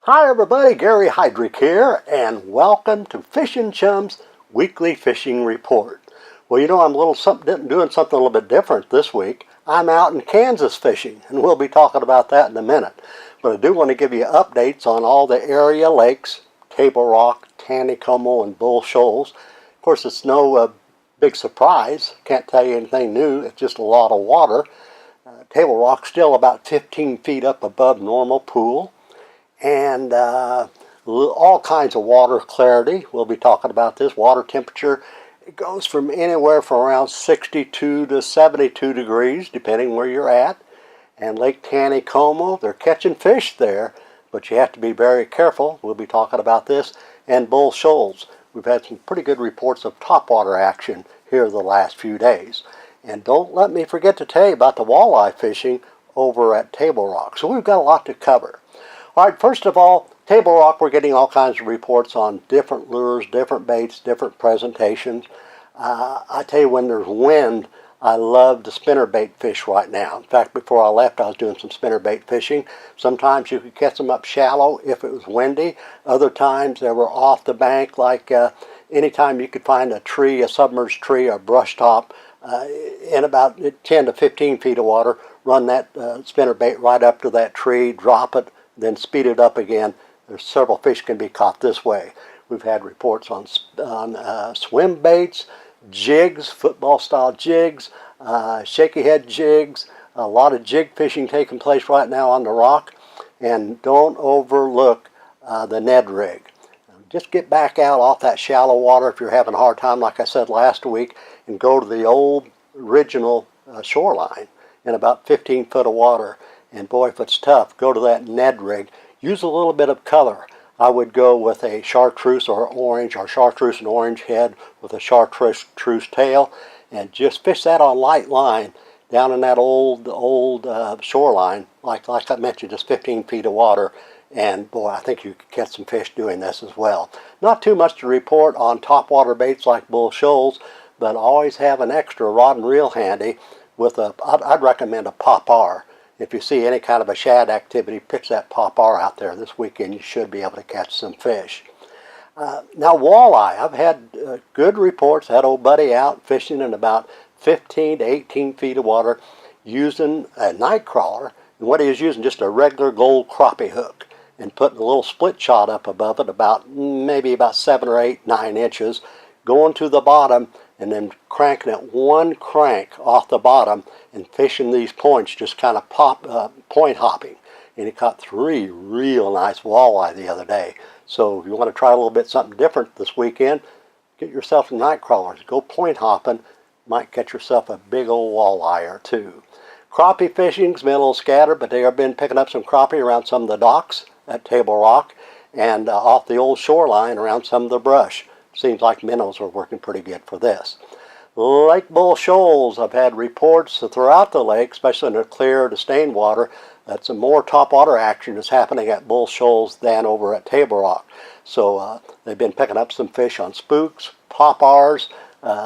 Hi everybody, Gary Heydrich here, and welcome to Fishing Chums Weekly Fishing Report. Well, you know, I'm doing something a little bit different this week. I'm out in Kansas fishing, and we'll be talking about that in a minute. But I do want to give you updates on all the area lakes, Table Rock, Taneycomo, and Bull Shoals. Of course, it's no big surprise. Can't tell you anything new. It's just a lot of water. Table Rock's still about 15 feet up above normal pool. And all kinds of water clarity. We'll be talking about this. Water temperature, it goes from anywhere from around 62 to 72 degrees, depending where you're at. And Lake Taneycomo, they're catching fish there, but you have to be very careful. We'll be talking about this. And Bull Shoals, we've had some pretty good reports of topwater action here the last few days. And don't let me forget to tell you about the walleye fishing over at Table Rock. So we've got a lot to cover. All right, first of all, Table Rock, we're getting all kinds of reports on different lures, different baits, different presentations. I tell you, when there's wind, I love to spinnerbait fish right now. In fact, before I left, I was doing some spinnerbait fishing. Sometimes you could catch them up shallow if it was windy. Other times they were off the bank, like anytime you could find a tree, a submerged tree, or brush top in about 10 to 15 feet of water, run that spinnerbait right up to that tree, drop it, then speed it up again. There's several fish can be caught this way. We've had reports on swim baits, jigs, football style jigs, shaky head jigs, a lot of jig fishing taking place right now on the rock. And don't overlook the Ned rig. Just get back out off that shallow water if you're having a hard time, like I said last week, and go to the old original shoreline in about 15 foot of water. And boy, if it's tough, go to that Ned rig. Use a little bit of color. I would go with a chartreuse or orange, or chartreuse and orange head with a chartreuse tail, and just fish that on light line down in that old shoreline, like I mentioned, just 15 feet of water. And boy, I think you could catch some fish doing this as well. Not too much to report on topwater baits like Bull Shoals, but always have an extra rod and reel handy with I'd recommend a pop-R. If you see any kind of a shad activity, pitch that pop-R out there this weekend. You should be able to catch some fish. Now walleye, I've had good reports. Had old buddy out fishing in about 15 to 18 feet of water using a night crawler. And what he was using, just a regular gold crappie hook, and putting a little split shot up above it, maybe about 7 or 8, 9 inches, going to the bottom, and then cranking it one crank off the bottom and fishing these points, just kind of point hopping. And he caught 3 real nice walleye the other day. So if you want to try a little bit something different this weekend, get yourself some night crawlers. Go point hopping. Might catch yourself a big old walleye or 2. Crappie fishing's been a little scattered, but they have been picking up some crappie around some of the docks at Table Rock and off the old shoreline around some of the brush. Seems like minnows are working pretty good for this. Lake Bull Shoals, I've had reports throughout the lake, especially in the clear to stained water, that some more topwater action is happening at Bull Shoals than over at Table Rock. So they've been picking up some fish on spooks, pop-Rs,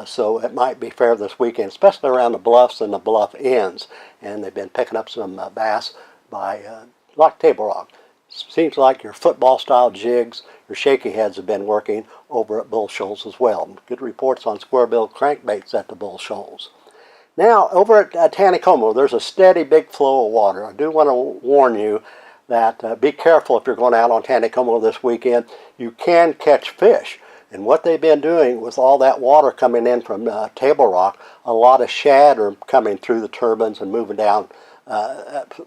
so it might be fair this weekend, especially around the bluffs and the bluff ends. And they've been picking up some bass by like Table Rock. Seems like your football-style jigs, your shaky heads have been working over at Bull Shoals as well. Good reports on square-billed crankbaits at the Bull Shoals. Now, over at Taneycomo, there's a steady big flow of water. I do want to warn you that be careful if you're going out on Taneycomo this weekend. You can catch fish. And what they've been doing with all that water coming in from Table Rock, a lot of shad are coming through the turbines and moving down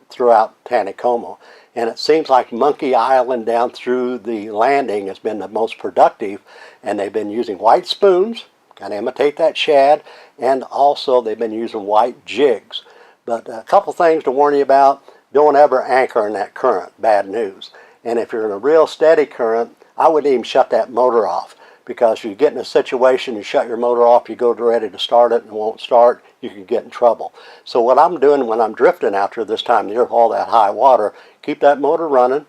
throughout Taneycomo. And it seems like Monkey Island down through the landing has been the most productive, and they've been using white spoons, kind of imitate that shad, and also they've been using white jigs. But a couple things to warn you about: don't ever anchor in that current, bad news. And if you're in a real steady current, I wouldn't even shut that motor off, because you get in a situation, you shut your motor off, you go ready to start it and it won't start, you can get in trouble. So what I'm doing when I'm drifting out here this time of year, all that high water, keep that motor running,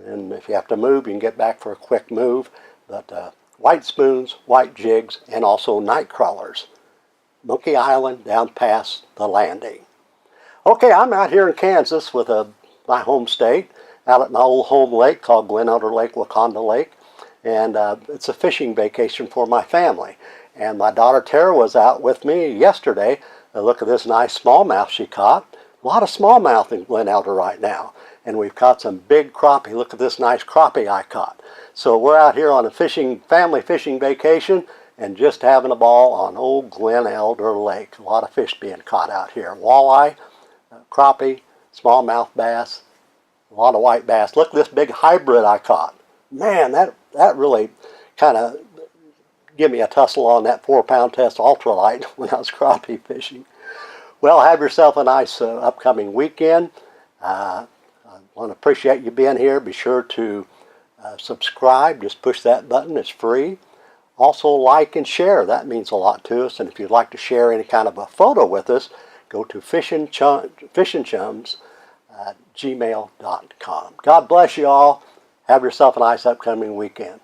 and if you have to move, you can get back for a quick move. But white spoons, white jigs, and also night crawlers. Monkey Island down past the landing. Okay, I'm out here in Kansas with my home state, out at my old home lake called Glen Elder Lake, Wakanda Lake. And it's a fishing vacation for my family. And my daughter Tara was out with me yesterday. Look at this nice smallmouth she caught. A lot of smallmouth in Glen Elder right now. And we've caught some big crappie. Look at this nice crappie I caught. So we're out here on a family fishing vacation and just having a ball on old Glen Elder Lake. A lot of fish being caught out here. Walleye, crappie, smallmouth bass, a lot of white bass. Look at this big hybrid I caught. Man, that really kind of give me a tussle on that 4-pound test ultralight when I was crappie fishing. Well, have yourself a nice upcoming weekend. I want to appreciate you being here. Be sure to subscribe. Just push that button. It's free. Also, like and share. That means a lot to us. And if you'd like to share any kind of a photo with us, go to fishandchums@gmail.com. God bless you all. Have yourself a nice upcoming weekend.